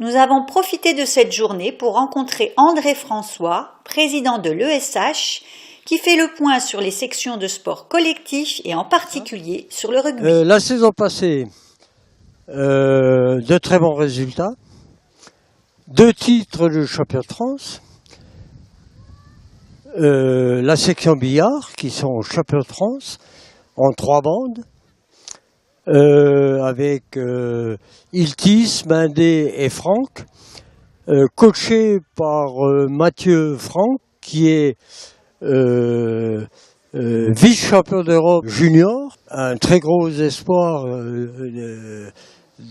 Nous avons profité de cette journée pour rencontrer André François, président de l'ESH, qui fait le point sur les sections de sport collectif et en particulier sur le rugby. La saison passée, de très bons résultats, 2 titres de champion de France, la section billard qui sont champions de France en 3 bandes, avec Iltis, Mindé et Franck, coaché par Mathieu Franck qui est vice-champion d'Europe junior, un très gros espoir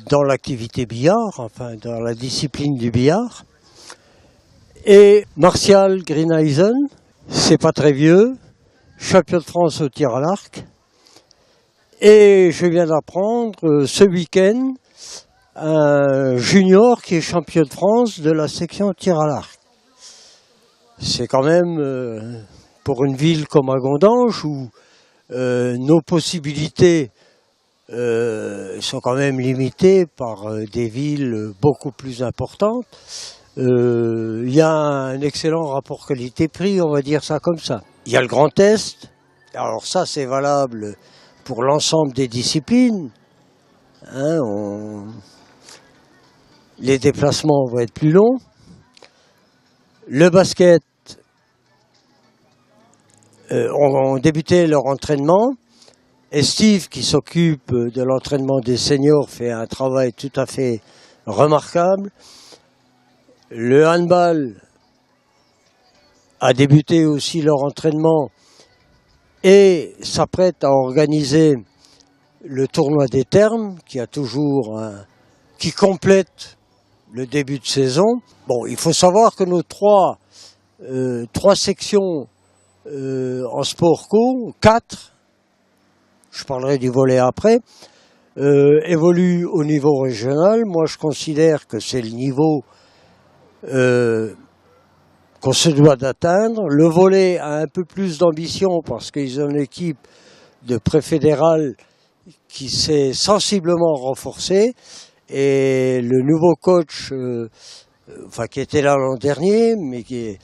dans l'activité billard, enfin dans la discipline du billard. Et Martial Greeneisen, c'est pas très vieux, champion de France au tir à l'arc. Et je viens d'apprendre ce week-end un junior qui est champion de France de la section tir à l'arc. C'est quand même pour une ville comme Agondange où nos possibilités sont quand même limitées par des villes beaucoup plus importantes. Il y a un excellent rapport qualité-prix, on va dire ça comme ça. Il y a le Grand Est, alors ça c'est valable pour l'ensemble des disciplines. Les déplacements vont être plus longs. Le basket, ont débuté leur entraînement. Et Steve, qui s'occupe de l'entraînement des seniors, fait un travail tout à fait remarquable. Le handball a débuté aussi leur entraînement et s'apprête à organiser le tournoi des termes, qui complète le début de saison. Bon, il faut savoir que nos trois sections en sport co, 4, je parlerai du volley après, évoluent au niveau régional. Moi, je considère que c'est le niveau qu'on se doit d'atteindre. Le volley a un peu plus d'ambition parce qu'ils ont une équipe de préfédérale qui s'est sensiblement renforcée. Et le nouveau coach, qui était là l'an dernier, mais qui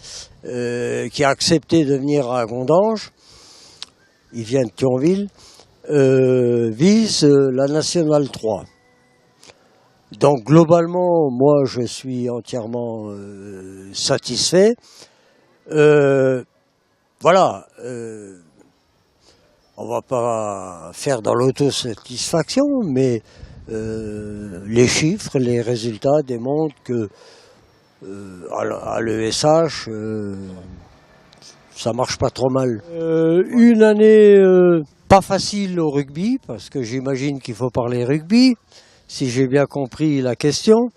a accepté de venir à Agondange, il vient de Thionville, vise la Nationale 3. Donc globalement, moi je suis entièrement satisfait. Voilà, on va pas faire dans l'autosatisfaction, mais les chiffres, les résultats démontrent que à l'ESH, ça marche pas trop mal. Une année pas facile au rugby, parce que j'imagine qu'il faut parler rugby, si j'ai bien compris la question.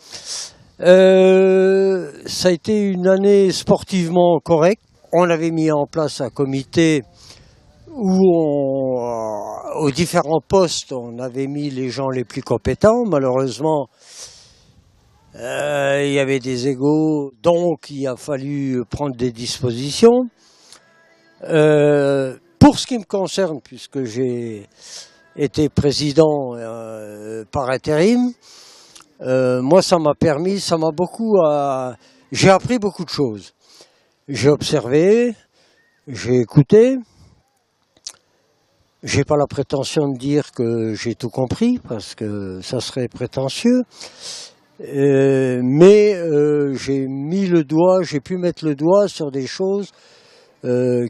Ça a été une année sportivement correcte. On avait mis en place un comité où aux différents postes, on avait mis les gens les plus compétents. Malheureusement, il y avait des égos, donc il a fallu prendre des dispositions. Pour ce qui me concerne, puisque j'ai été président par intérim, moi ça m'a j'ai appris beaucoup de choses. J'ai observé, j'ai écouté. J'ai pas la prétention de dire que j'ai tout compris, parce que ça serait prétentieux. Mais j'ai pu mettre le doigt sur des choses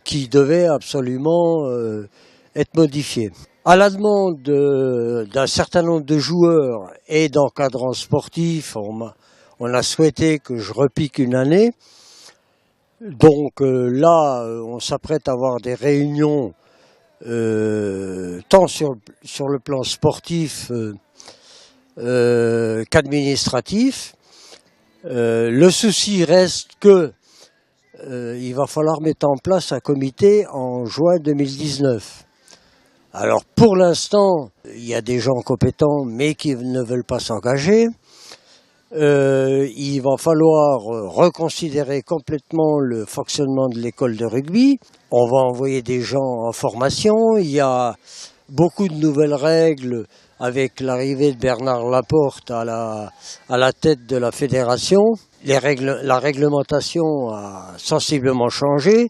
qui devaient absolument être modifiées. À la demande d'un certain nombre de joueurs et d'encadrants sportifs, on a souhaité que je repique une année. Donc là, on s'apprête à avoir des réunions tant sur le plan sportif qu'administratif. Le souci reste que il va falloir mettre en place un comité en juin 2019. Alors pour l'instant, il y a des gens compétents mais qui ne veulent pas s'engager. Il va falloir reconsidérer complètement le fonctionnement de l'école de rugby. On va envoyer des gens en formation. Il y a beaucoup de nouvelles règles avec l'arrivée de Bernard Laporte à la tête de la fédération, la réglementation a sensiblement changé.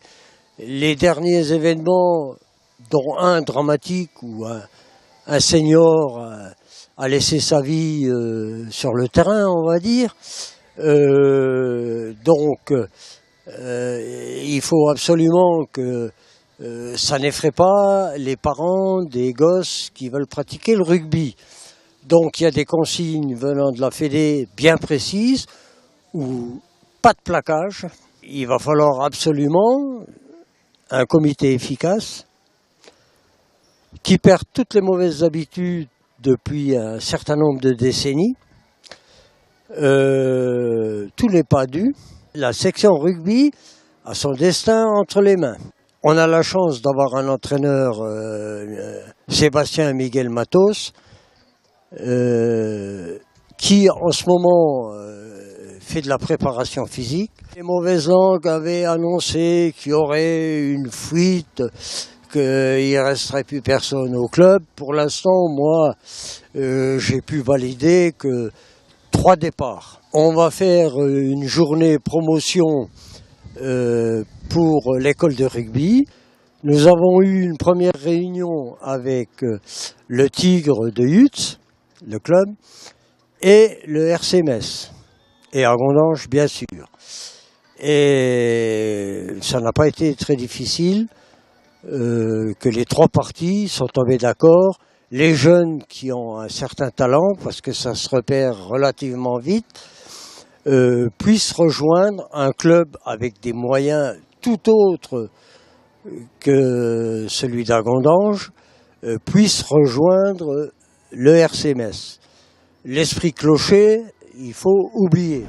Les derniers événements, dont un dramatique où un senior a laissé sa vie sur le terrain, on va dire. Il faut absolument que ça n'effraie pas les parents des gosses qui veulent pratiquer le rugby. Donc il y a des consignes venant de la Fédé bien précises, ou pas de plaquage. Il va falloir absolument un comité efficace qui perd toutes les mauvaises habitudes depuis un certain nombre de décennies. Tout n'est pas dû. La section rugby a son destin entre les mains. On a la chance d'avoir un entraîneur, Sébastien Miguel Matos, qui en ce moment fait de la préparation physique. Les mauvaises langues avaient annoncé qu'il y aurait une fuite, qu'il ne resterait plus personne au club. Pour l'instant, moi, j'ai pu valider que 3 départs. On va faire une journée promotion pour l'école de rugby. Nous avons eu une première réunion avec le Tigre de Hutz, le club, et le RC Metz, et à Gondange, bien sûr. Et ça n'a pas été très difficile, que les 3 parties sont tombées d'accord. Les jeunes qui ont un certain talent, parce que ça se repère relativement vite, puissent rejoindre un club avec des moyens tout autres que celui d'Agondange, puissent rejoindre le RC Metz. L'esprit clocher, il faut oublier.